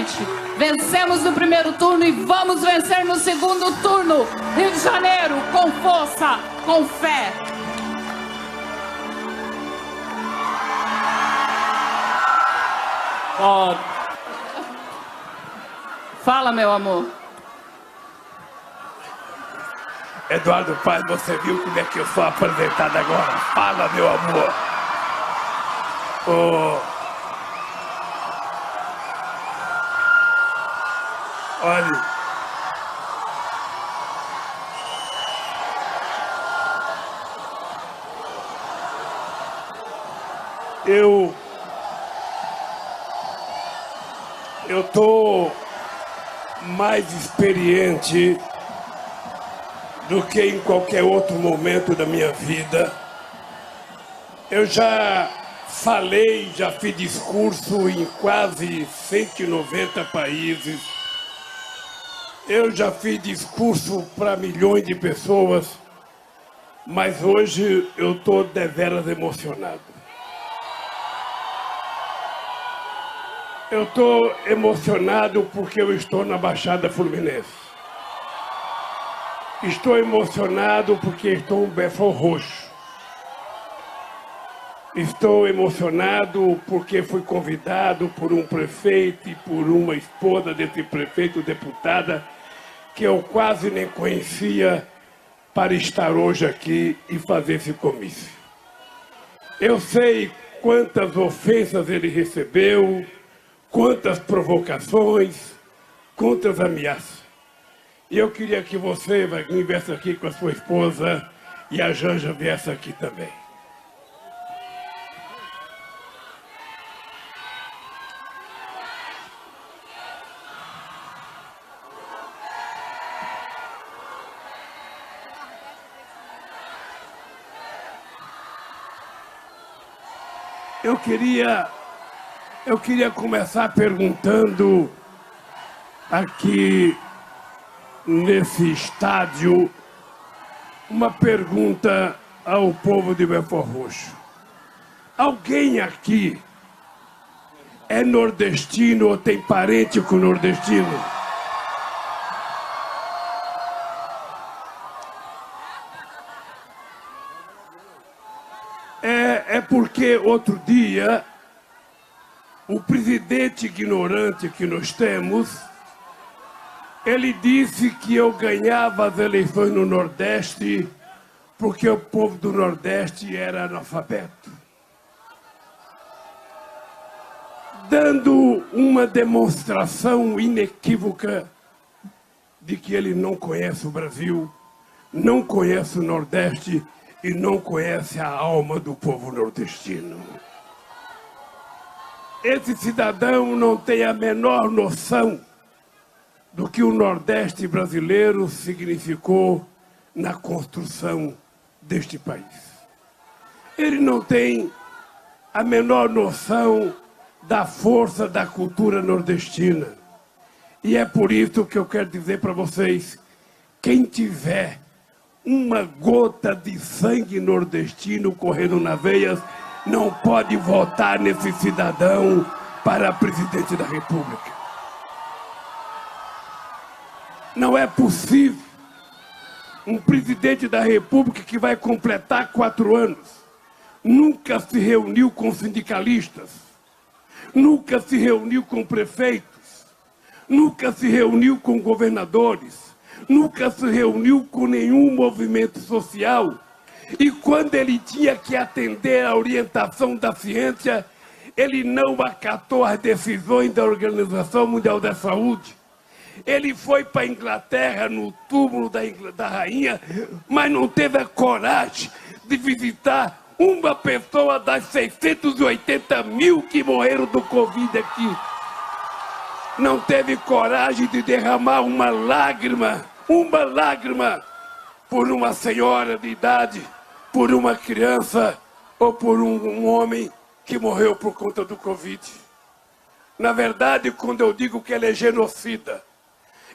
gente. Vencemos no primeiro turno e vamos vencer no segundo turno. Rio de Janeiro, com força, com fé. Ó, Fala, meu amor. Eduardo Paes, você viu como é que eu sou apresentado agora? Fala, meu amor. Olha, eu tô mais experiente do que em qualquer outro momento da minha vida. Eu já falei, já fiz discurso em quase 190 países. Eu já fiz discurso para milhões de pessoas, mas hoje eu estou deveras emocionado. Eu estou emocionado porque eu estou na Baixada Fluminense. Estou emocionado porque estou em Belford Roxo. Estou emocionado porque fui convidado por um prefeito e por uma esposa desse prefeito, deputada, que eu quase nem conhecia, para estar hoje aqui e fazer esse comício. Eu sei quantas ofensas ele recebeu, quantas provocações, quantas ameaças. E eu queria que você, Wagner, viesse aqui com a sua esposa e a Janja viesse aqui também. Eu queria começar perguntando aqui nesse estádio uma pergunta ao povo de Belford Roxo. Alguém aqui é nordestino ou tem parente com nordestino? É porque outro dia o presidente ignorante que nós temos, ele disse que eu ganhava as eleições no Nordeste porque o povo do Nordeste era analfabeto. Dando uma demonstração inequívoca de que ele não conhece o Brasil, não conhece o Nordeste e não conhece a alma do povo nordestino. Esse cidadão não tem a menor noção do que o Nordeste brasileiro significou na construção deste país. Ele não tem a menor noção da força da cultura nordestina. E é por isso que eu quero dizer para vocês, quem tiver uma gota de sangue nordestino correndo nas veias, não pode votar nesse cidadão para presidente da República. Não é possível um presidente da República que vai completar 4 anos, nunca se reuniu com sindicalistas, nunca se reuniu com prefeitos, nunca se reuniu com governadores, nunca se reuniu com nenhum movimento social. E quando ele tinha que atender a orientação da ciência, ele não acatou as decisões da Organização Mundial da Saúde. Ele foi para a Inglaterra, no túmulo da rainha, mas não teve a coragem de visitar uma pessoa das 680 mil que morreram do Covid aqui. Não teve coragem de derramar uma lágrima por uma senhora de idade, por uma criança ou por um homem que morreu por conta do Covid. Na verdade, quando eu digo que ele é genocida,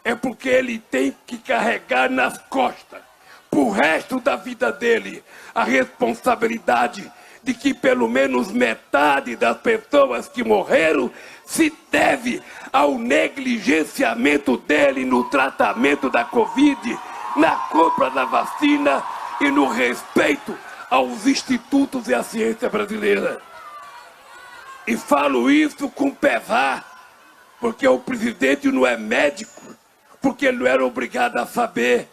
é porque ele tem que carregar nas costas, pro resto da vida dele, a responsabilidade de que pelo menos metade das pessoas que morreram se deve ao negligenciamento dele no tratamento da Covid, na compra da vacina e no respeito aos institutos e à ciência brasileira. E falo isso com pesar, porque o presidente não é médico, porque ele não era obrigado a saber.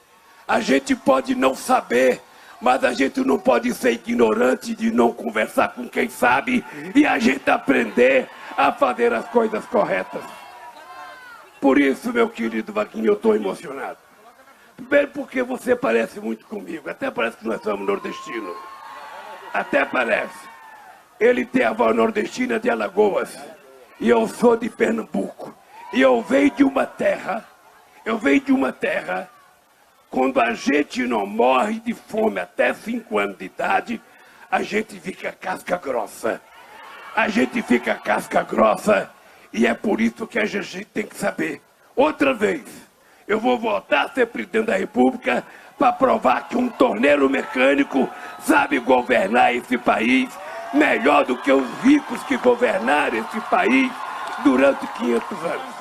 A gente pode não saber, mas a gente não pode ser ignorante de não conversar com quem sabe e a gente aprender a fazer as coisas corretas. Por isso, meu querido Vaguinho, eu estou emocionado. Primeiro porque você parece muito comigo, até parece que nós somos nordestinos. Até parece. Ele tem a avó nordestina de Alagoas e eu sou de Pernambuco. E eu venho de uma terra, quando a gente não morre de fome até 5 anos de idade, a gente fica casca grossa. A gente fica casca grossa e é por isso que a gente tem que saber. Outra vez, eu vou voltar a ser presidente da República para provar que um torneiro mecânico sabe governar esse país melhor do que os ricos que governaram esse país durante 500 anos.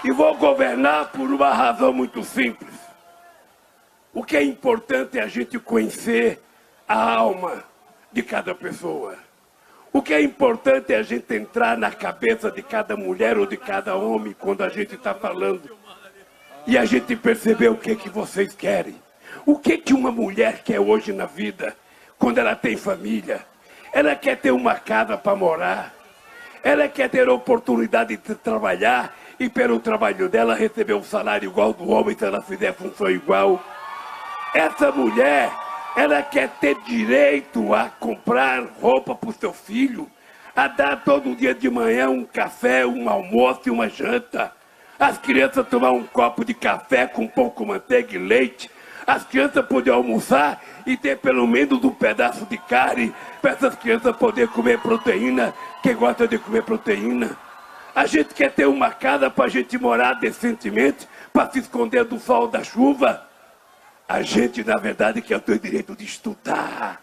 E vou governar por uma razão muito simples. O que é importante é a gente conhecer a alma de cada pessoa. O que é importante é a gente entrar na cabeça de cada mulher ou de cada homem quando a gente está falando. E a gente perceber o que vocês querem. O que uma mulher quer hoje na vida, quando ela tem família? Ela quer ter uma casa para morar. Ela quer ter a oportunidade de trabalhar e pelo trabalho dela receber um salário igual do homem se ela fizer função igual. Essa mulher, ela quer ter direito a comprar roupa para o seu filho, a dar todo dia de manhã um café, um almoço e uma janta. As crianças tomar um copo de café com pão com manteiga e leite. As crianças poderem almoçar e ter pelo menos um pedaço de carne para essas crianças poderem comer proteína, quem gosta de comer proteína. A gente quer ter uma casa para a gente morar decentemente, para se esconder do sol, da chuva. A gente, na verdade, quer ter o direito de estudar.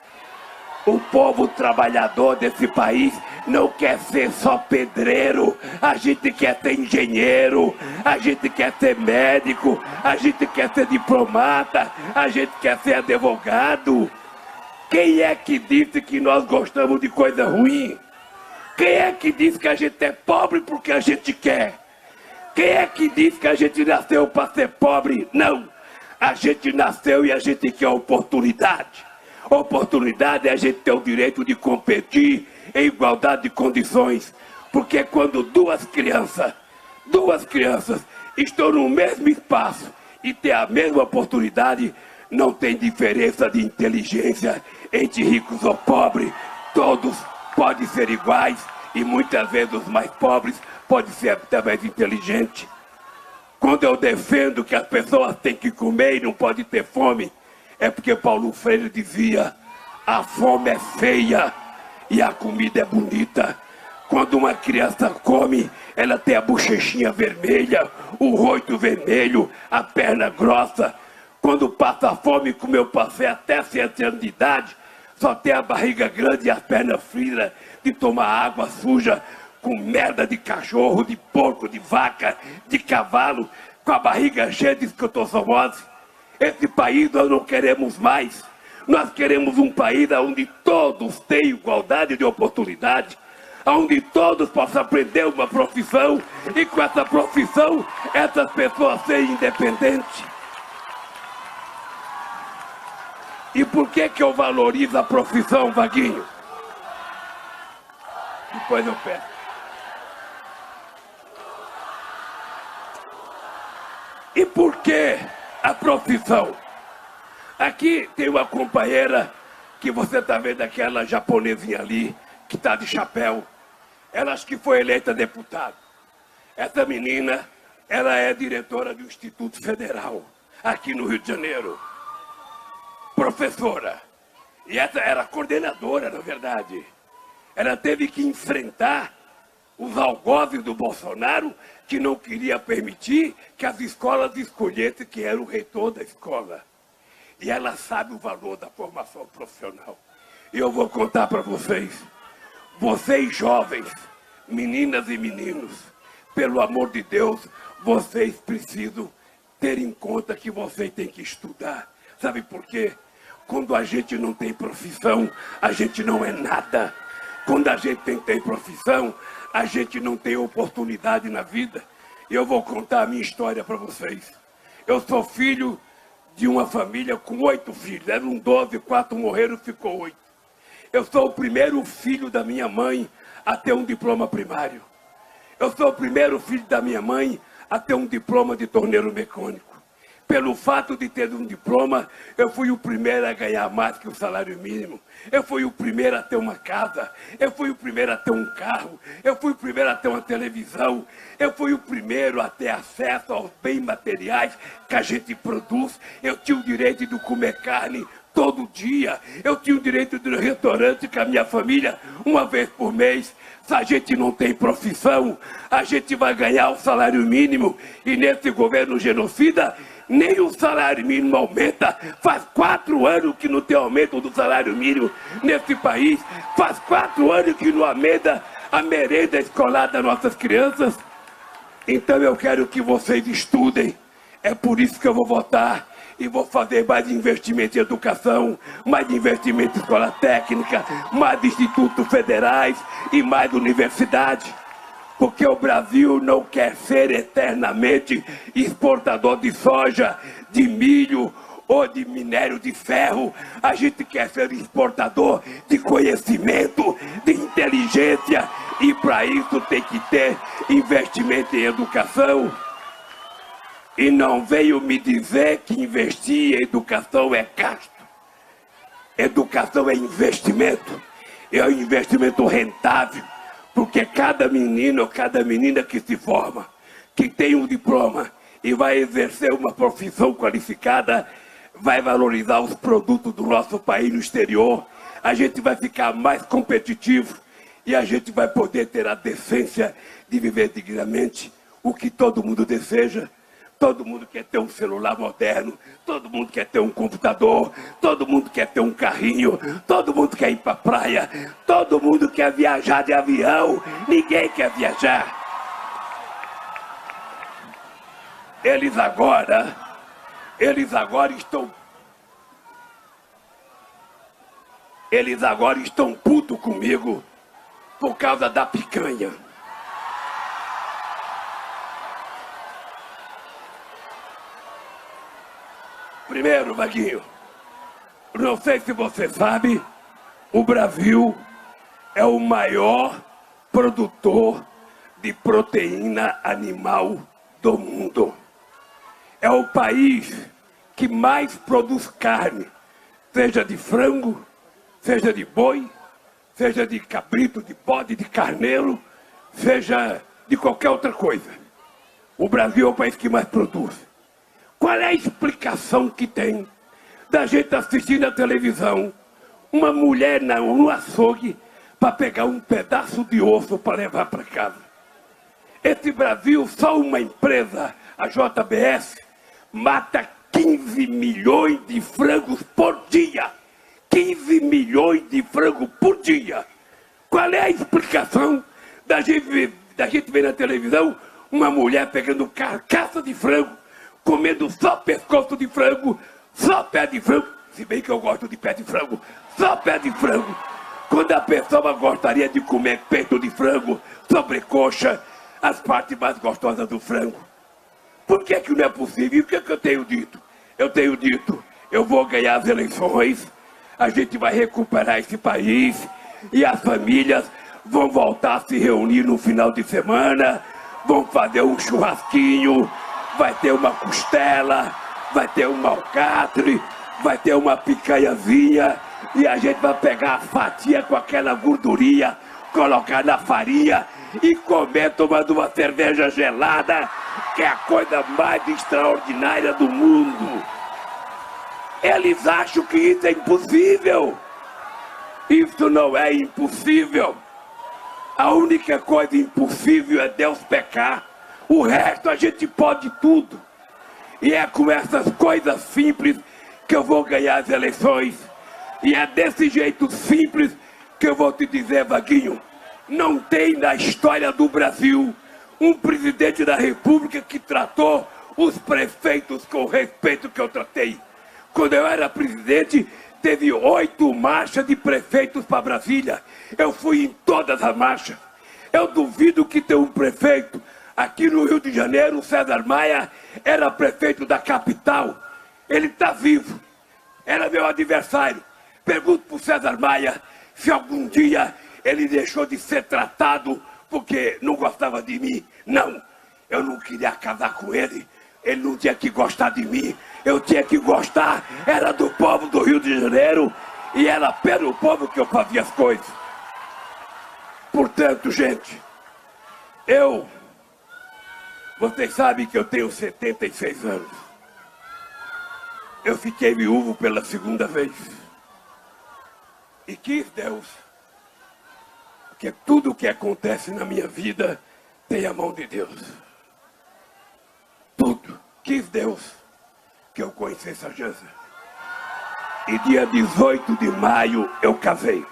O povo trabalhador desse país não quer ser só pedreiro. A gente quer ser engenheiro, a gente quer ser médico, a gente quer ser diplomata, a gente quer ser advogado. Quem é que disse que nós gostamos de coisa ruim? Quem é que disse que a gente é pobre porque a gente quer? Quem é que disse que a gente nasceu para ser pobre? Não. A gente nasceu e a gente quer oportunidade. Oportunidade é a gente ter o direito de competir em igualdade de condições. Porque quando duas crianças estão no mesmo espaço e têm a mesma oportunidade, não tem diferença de inteligência entre ricos ou pobres. Todos podem ser iguais e muitas vezes os mais pobres podem ser até mais inteligentes. Quando eu defendo que as pessoas têm que comer e não podem ter fome, é porque Paulo Freire dizia: a fome é feia e a comida é bonita. Quando uma criança come, ela tem a bochechinha vermelha, o rosto vermelho, a perna grossa. Quando passa fome, como eu passei até 7 anos de idade, só tem a barriga grande e as pernas frias de tomar água suja, com merda de cachorro, de porco, de vaca, de cavalo, com a barriga cheia de esquistossomose. Esse país nós não queremos mais. Nós queremos um país onde todos têm igualdade de oportunidade, onde todos possam aprender uma profissão e com essa profissão essas pessoas serem independentes. E por que eu valorizo a profissão, Vaguinho? Depois eu peço. E por que a profissão? Aqui tem uma companheira que você está vendo, aquela japonesinha ali, que está de chapéu. Ela acho que foi eleita deputada. Essa menina, ela é diretora do Instituto Federal, aqui no Rio de Janeiro. Professora. E essa era coordenadora, na verdade. Ela teve que enfrentar os algozes do Bolsonaro, que não queria permitir que as escolas escolhessem quem era o reitor da escola. E ela sabe o valor da formação profissional. E eu vou contar para vocês. Vocês jovens, meninas e meninos, pelo amor de Deus, vocês precisam ter em conta que vocês têm que estudar. Sabe por quê? Quando a gente não tem profissão, a gente não é nada. Quando a gente tem profissão, a gente não tem oportunidade na vida. E eu vou contar a minha história para vocês. Eu sou filho de uma família com 8 filhos. Eram 12, 4 morreram, ficou 8. Eu sou o primeiro filho da minha mãe a ter um diploma primário. Eu sou o primeiro filho da minha mãe a ter um diploma de torneiro mecânico. Pelo fato de ter um diploma, eu fui o primeiro a ganhar mais que o salário mínimo. Eu fui o primeiro a ter uma casa. Eu fui o primeiro a ter um carro. Eu fui o primeiro a ter uma televisão. Eu fui o primeiro a ter acesso aos bens materiais que a gente produz. Eu tinha o direito de comer carne todo dia. Eu tinha o direito de ir no restaurante com a minha família uma vez por mês. Se a gente não tem profissão, a gente vai ganhar o salário mínimo. E nesse governo genocida, nem o salário mínimo aumenta. Faz 4 anos que não tem aumento do salário mínimo nesse país. Faz 4 anos que não aumenta a merenda escolar das nossas crianças. Então eu quero que vocês estudem. É por isso que eu vou votar. E vou fazer mais investimento em educação, mais investimento em escola técnica, mais institutos federais e mais universidade. Porque o Brasil não quer ser eternamente exportador de soja, de milho ou de minério de ferro. A gente quer ser exportador de conhecimento, de inteligência. E para isso tem que ter investimento em educação. E não veio me dizer que investir em educação é gasto. Educação é investimento. É um investimento rentável. Porque cada menino ou cada menina que se forma, que tem um diploma e vai exercer uma profissão qualificada, vai valorizar os produtos do nosso país no exterior. A gente vai ficar mais competitivo e a gente vai poder ter a decência de viver dignamente o que todo mundo deseja. Todo mundo quer ter um celular moderno, todo mundo quer ter um computador, todo mundo quer ter um carrinho, todo mundo quer ir para a praia, todo mundo quer viajar de avião, ninguém quer viajar. Eles agora estão putos comigo por causa da picanha. Primeiro, Vaguinho, não sei se você sabe, o Brasil é o maior produtor de proteína animal do mundo. É o país que mais produz carne, seja de frango, seja de boi, seja de cabrito, de bode, de carneiro, seja de qualquer outra coisa. O Brasil é o país que mais produz. Qual é a explicação que tem da gente assistir na televisão uma mulher no açougue para pegar um pedaço de osso para levar para casa? Esse Brasil, só uma empresa, a JBS, mata 15 milhões de frangos por dia. 15 milhões de frangos por dia. Qual é a explicação da gente ver na televisão uma mulher pegando carcaça de frango, comendo só pescoço de frango, só pé de frango, se bem que eu gosto de pé de frango, só pé de frango, quando a pessoa gostaria de comer peito de frango, sobrecoxa, as partes mais gostosas do frango. Por que que não é possível? E o que que eu tenho dito? Eu tenho dito, eu vou ganhar as eleições, a gente vai recuperar esse país, e as famílias vão voltar a se reunir no final de semana, vão fazer um churrasquinho, vai ter uma costela, vai ter um alcatre, vai ter uma picanhazinha, e a gente vai pegar a fatia com aquela gordurinha, colocar na farinha e comer tomando uma cerveja gelada, que é a coisa mais extraordinária do mundo. Eles acham que isso é impossível. Isso não é impossível. A única coisa impossível é Deus pecar. O resto a gente pode tudo. E é com essas coisas simples que eu vou ganhar as eleições. E é desse jeito simples que eu vou te dizer, Vaguinho. Não tem na história do Brasil um presidente da República que tratou os prefeitos com o respeito que eu tratei. Quando eu era presidente, teve 8 marchas de prefeitos para Brasília. Eu fui em todas as marchas. Eu duvido que tenha um prefeito. Aqui no Rio de Janeiro, o César Maia era prefeito da capital. Ele está vivo. Era meu adversário. Pergunto para o César Maia se algum dia ele deixou de ser tratado porque não gostava de mim. Não, eu não queria casar com ele. Ele não tinha que gostar de mim. Eu tinha que gostar. Era do povo do Rio de Janeiro. E era pelo povo que eu fazia as coisas. Portanto, gente, vocês sabem que eu tenho 76 anos. Eu fiquei viúvo pela segunda vez. E quis Deus, porque tudo o que acontece na minha vida tem a mão de Deus. Tudo. Quis Deus que eu conhecesse a Janja. E dia 18 de maio eu casei.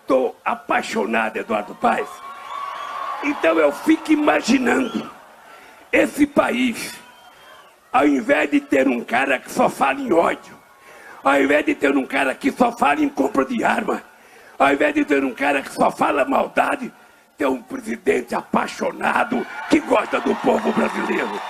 Estou apaixonado, Eduardo Paes. Então eu fico imaginando esse país, ao invés de ter um cara que só fala em ódio, ao invés de ter um cara que só fala em compra de arma, ao invés de ter um cara que só fala maldade, ter um presidente apaixonado que gosta do povo brasileiro.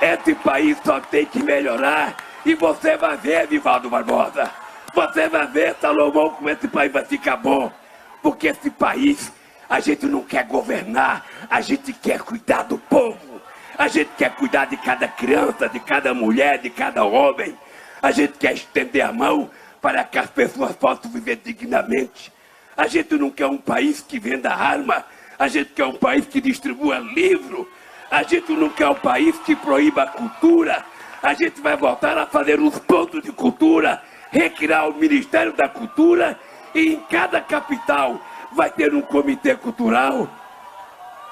Esse país só tem que melhorar e você vai ver, Vivaldo Barbosa. Você vai ver, Salomão, como esse país vai ficar bom. Porque esse país, a gente não quer governar, a gente quer cuidar do povo. A gente quer cuidar de cada criança, de cada mulher, de cada homem. A gente quer estender a mão para que as pessoas possam viver dignamente. A gente não quer um país que venda arma. A gente quer um país que distribua livro. A gente não quer um país que proíba a cultura. A gente vai voltar a fazer os pontos de cultura, recriar o Ministério da Cultura e em cada capital vai ter um comitê cultural.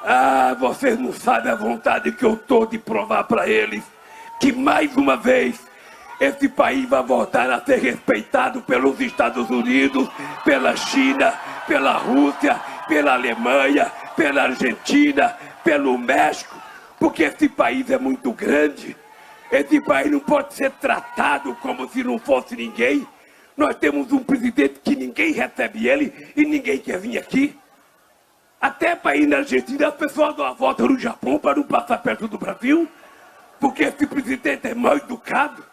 Ah, vocês não sabem a vontade que eu estou de provar para eles que mais uma vez esse país vai voltar a ser respeitado pelos Estados Unidos, pela China, pela Rússia, pela Alemanha, pela Argentina, pelo México, porque esse país é muito grande. Esse país não pode ser tratado como se não fosse ninguém. Nós temos um presidente que ninguém recebe ele e ninguém quer vir aqui. Até para ir na Argentina, as pessoas dão a volta no Japão para não passar perto do Brasil, porque esse presidente é mal educado.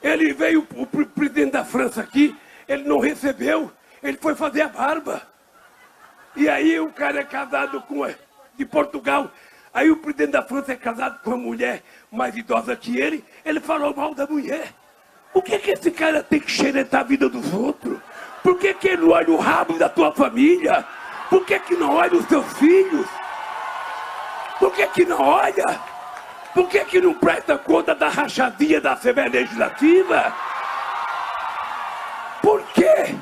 Ele veio, o presidente da França aqui, ele não recebeu, ele foi fazer a barba. E aí o cara é casado com de Portugal. Aí o presidente da França é casado com uma mulher mais idosa que ele falou mal da mulher. Por que esse cara tem que xeretar a vida dos outros? Por que ele não olha o rabo da tua família? Por que não olha os teus filhos? Por que não olha? Por que não presta conta da rachadinha da Assembleia Legislativa? Por que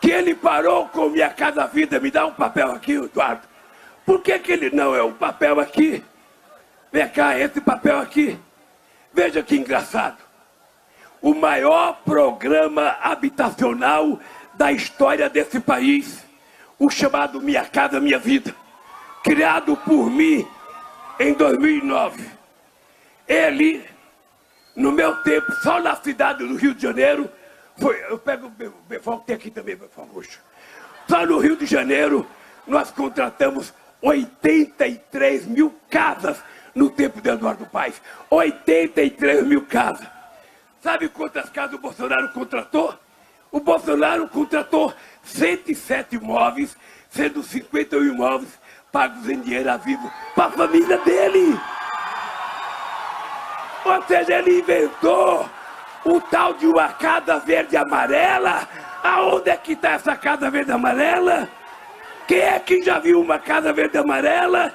ele parou com Minha Casa Vida? Me dá um papel aqui, Eduardo. Por que ele não é o papel aqui? Vem cá, esse papel aqui. Veja que engraçado. O maior programa habitacional da história desse país, o chamado Minha Casa Minha Vida, criado por mim em 2009. Ele, no meu tempo, só na cidade do Rio de Janeiro, eu pego o Befão, que tem aqui também, Befão Roxo. Só no Rio de Janeiro, nós contratamos 83 mil casas no tempo de Eduardo Paes. 83 mil casas. Sabe quantas casas o Bolsonaro contratou? O Bolsonaro contratou 107 imóveis, sendo 51 imóveis pagos em dinheiro a vivo para a família dele. Ou seja, ele inventou o tal de uma casa verde e amarela. Aonde é que está essa casa verde e amarela? Quem é que já viu uma casa verde e amarela?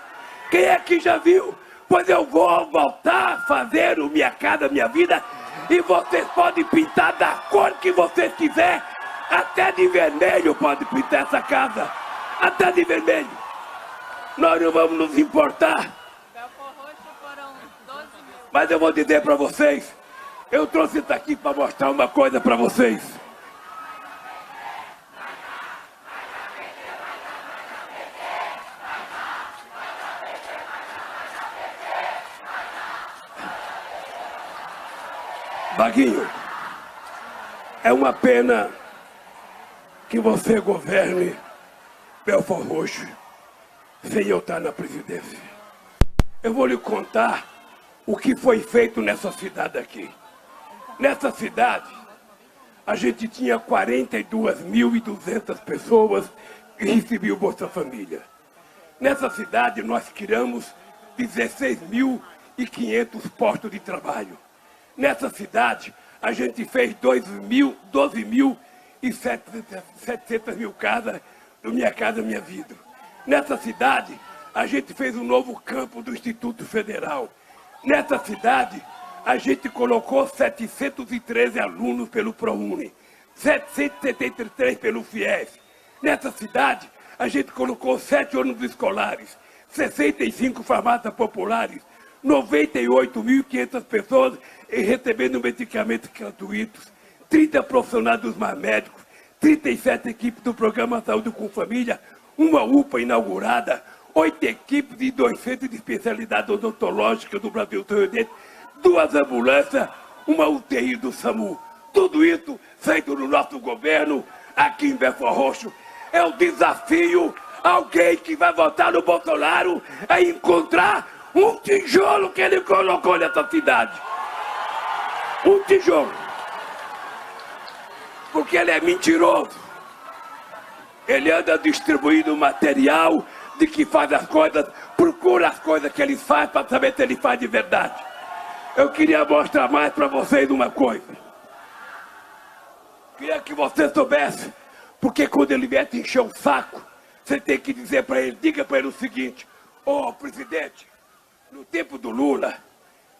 Quem é que já viu? Pois eu vou voltar a fazer o Minha Casa Minha Vida e vocês podem pintar da cor que vocês quiserem. Até de vermelho pode pintar essa casa. Até de vermelho. Nós não vamos nos importar. Mas eu vou dizer para vocês Eu trouxe isso aqui para mostrar uma coisa para vocês. Vaguinho, é uma pena que você governe Belford Roxo sem eu estar na presidência. Eu vou lhe contar o que foi feito nessa cidade aqui. Nessa cidade, a gente tinha 42.200 pessoas que recebiam Bolsa Família. Nessa cidade, nós criamos 16.500 postos de trabalho. Nessa cidade, a gente fez 12.700 casas do Minha Casa Minha Vida. Nessa cidade, a gente fez um novo campo do Instituto Federal. Nessa cidade, a gente colocou 713 alunos pelo ProUni, 773 pelo FIES. Nessa cidade, a gente colocou 7 ônibus escolares, 65 farmácias populares, 98.500 pessoas recebendo medicamentos gratuitos, 30 profissionais dos mais médicos, 37 equipes do Programa Saúde com Família, uma UPA inaugurada, 8 equipes de 2 centros de especialidade odontológica do Brasil todo, 2 ambulâncias, uma UTI do SAMU. Tudo isso feito no nosso governo, aqui em Belford Roxo. É um desafio, alguém que vai votar no Bolsonaro, é encontrar um tijolo que ele colocou nessa cidade. Um tijolo. Porque ele é mentiroso. Ele anda distribuindo material de que faz as coisas, procura as coisas que ele faz para saber se ele faz de verdade. Eu queria mostrar mais para vocês uma coisa. Queria que você soubesse, porque quando ele vier te encher o saco, você tem que dizer para ele, diga para ele o seguinte: ô presidente, no tempo do Lula,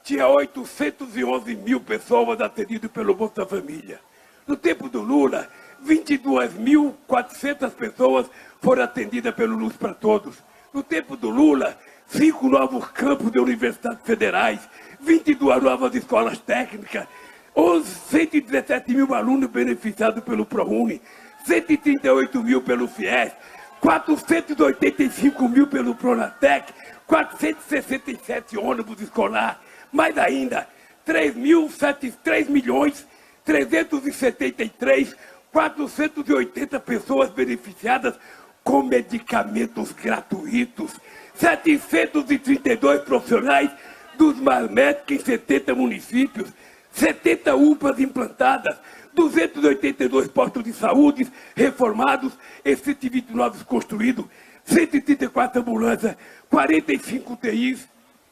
tinha 811 mil pessoas atendidas pelo Bolsa Família. No tempo do Lula, 22.400 pessoas foram atendidas pelo Luz para Todos. No tempo do Lula, 5 novos campos de universidades federais, 22 novas escolas técnicas, 117 mil alunos beneficiados pelo ProUni, 138 mil pelo FIES, 485 mil pelo Pronatec, 467 ônibus escolar, mais ainda, 3.373.480 pessoas beneficiadas com medicamentos gratuitos, 732 profissionais dos mais médicos em 70 municípios, 70 UPAs implantadas, 282 postos de saúde reformados e 129 construídos, 134 ambulâncias, 45 UTIs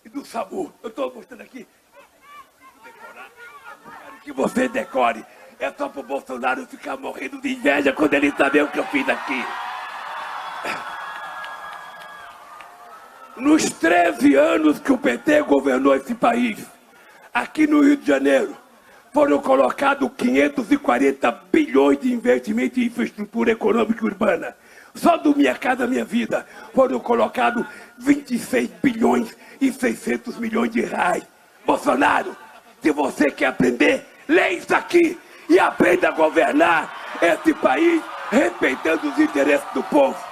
e do SAMU. Eu estou mostrando aqui. Quero que você decore. É só para o Bolsonaro ficar morrendo de inveja quando ele saber o que eu fiz aqui. Nos 13 anos que o PT governou esse país, aqui no Rio de Janeiro, foram colocados 540 bilhões de investimento em infraestrutura econômica urbana. Só do Minha Casa Minha Vida foram colocados 26 bilhões e 600 milhões de reais. Bolsonaro, se você quer aprender, leia isso aqui e aprenda a governar esse país respeitando os interesses do povo.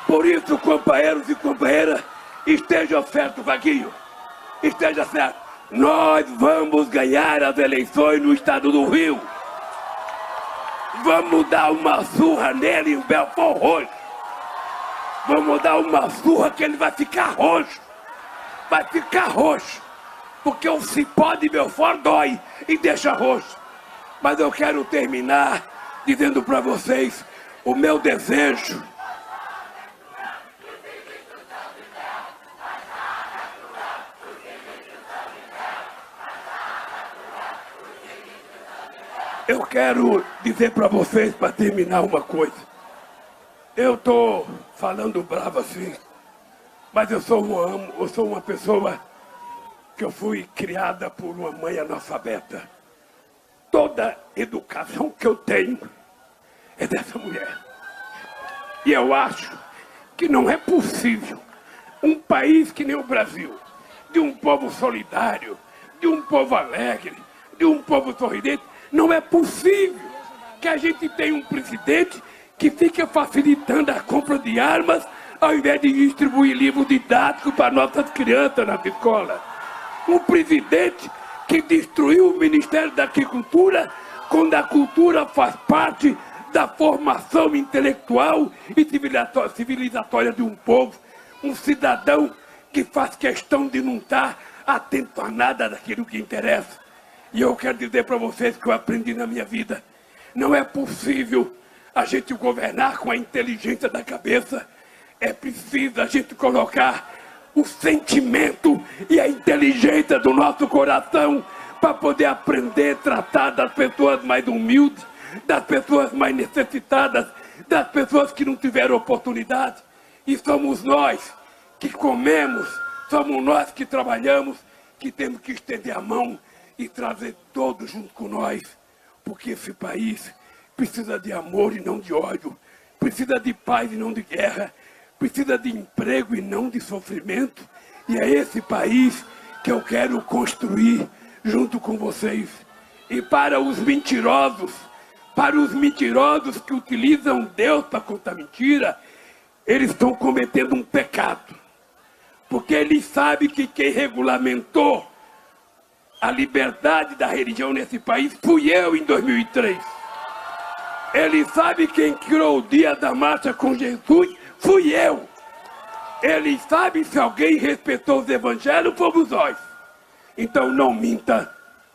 Por isso, companheiros e companheiras, esteja certo, Vaguinho, esteja certo. Nós vamos ganhar as eleições no estado do Rio. Vamos dar uma surra nele em Belford Roxo. Vamos dar uma surra que ele vai ficar roxo. Vai ficar roxo. Porque o cipó de Belford dói e deixa roxo. Mas eu quero terminar dizendo para vocês o meu desejo. Eu quero dizer para vocês, para terminar, uma coisa. Eu estou falando bravo assim, mas eu sou uma pessoa que eu fui criada por uma mãe analfabeta. Toda educação que eu tenho é dessa mulher. E eu acho que não é possível um país que nem o Brasil, de um povo solidário, de um povo alegre, de um povo sorridente. Não é possível que a gente tenha um presidente que fica facilitando a compra de armas ao invés de distribuir livros didáticos para nossas crianças nas escolas. Um presidente que destruiu o Ministério da Agricultura quando a cultura faz parte da formação intelectual e civilizatória de um povo. Um cidadão que faz questão de não estar atento a nada daquilo que interessa. E eu quero dizer para vocês que eu aprendi na minha vida. Não é possível a gente governar com a inteligência da cabeça. É preciso a gente colocar o sentimento e a inteligência do nosso coração para poder aprender a tratar das pessoas mais humildes, das pessoas mais necessitadas, das pessoas que não tiveram oportunidade. E somos nós que comemos, somos nós que trabalhamos, que temos que estender a mão e trazer todos junto com nós. Porque esse país precisa de amor e não de ódio, precisa de paz e não de guerra, precisa de emprego e não de sofrimento. E é esse país que eu quero construir junto com vocês. E para os mentirosos que utilizam Deus para contar mentira, eles estão cometendo um pecado. Porque eles sabem que quem regulamentou a liberdade da religião nesse país fui eu em 2003. Eles sabem quem criou o dia da marcha com Jesus fui eu. Eles sabem se alguém respeitou os evangelhos, fomos nós. Então não minta,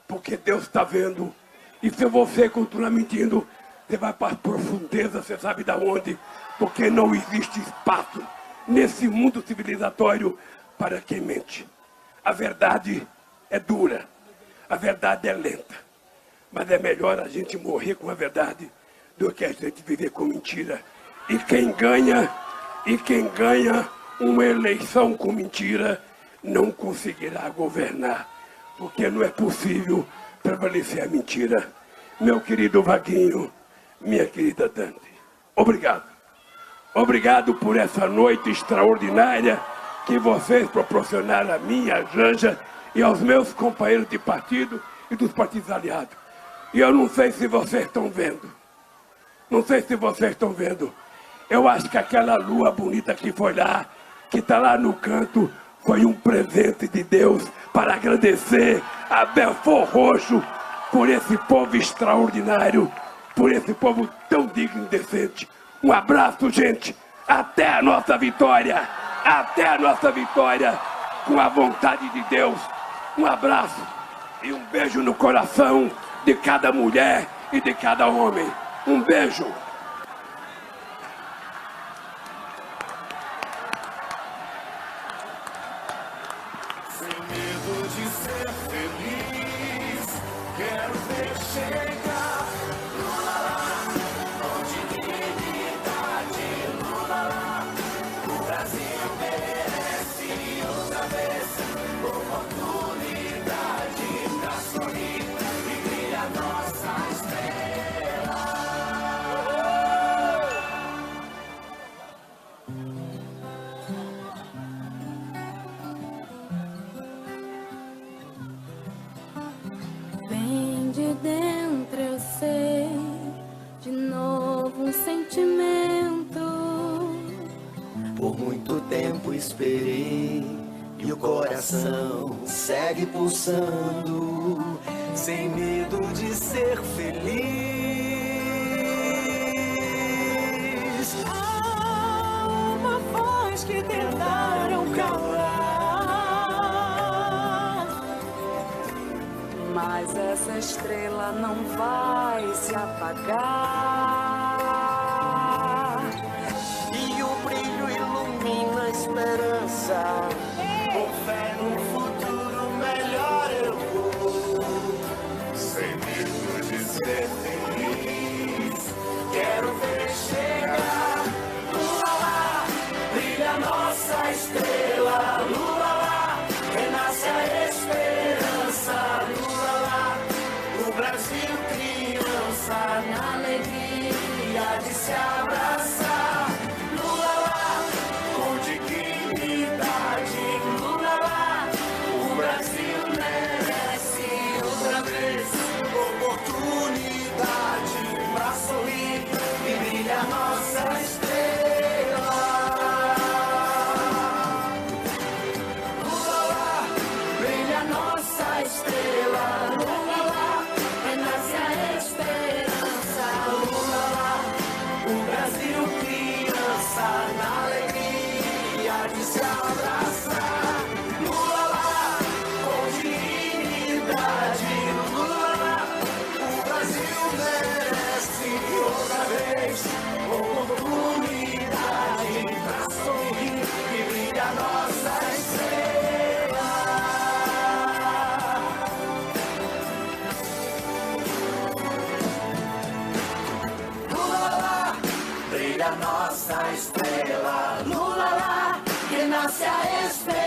porque Deus está vendo. E se você continuar mentindo, você vai para as profundezas, você sabe de onde. Porque não existe espaço nesse mundo civilizatório para quem mente. A verdade é dura, a verdade é lenta. Mas é melhor a gente morrer com a verdade do que a gente viver com mentira. E quem ganha uma eleição com mentira não conseguirá governar, porque não é possível prevalecer a mentira. Meu querido Vaguinho, minha querida Dante, obrigado. Obrigado por essa noite extraordinária que vocês proporcionaram a mim, a Janja e aos meus companheiros de partido e dos partidos aliados. E eu não sei se vocês estão vendo. Não sei se vocês estão vendo. Eu acho que aquela lua bonita que foi lá, que está lá no canto, foi um presente de Deus para agradecer a Belfort Roxo por esse povo extraordinário, por esse povo tão digno e decente. Um abraço, gente. Até a nossa vitória. Até a nossa vitória. Com a vontade de Deus. Um abraço e um beijo no coração de cada mulher e de cada homem. Um beijo. Sem medo de ser feliz, quero ver chegar. Lula lá, com dignidade. Lula lá, o Brasil merece outra vez oportunidade pra sorrir e brilhar nossa estrela. Bem de dentro eu sei, de novo um sentimento. Por muito tempo esperei e o coração segue pulsando, sem medo de ser feliz. Há uma voz que tentaram calar, mas essa estrela não vai se apagar. E o brilho ilumina a esperança. Com fé num futuro melhor eu vou, sem medo de ser feliz. Quero ver chegar. Lula lá, brilha nossa estrela. Lula lá, renasce a esperança. Lula lá, o Brasil criança, na alegria de se abraçar. Lula lá, com dignidade. pode se abraçar. Lula lá, com dignidade. Lula lá, o Brasil merece outra vez oportunidade pra sorrir e brilhar nossa estrela. Lula lá, brilha nossa estrela. Lula lá, renasce a estrela.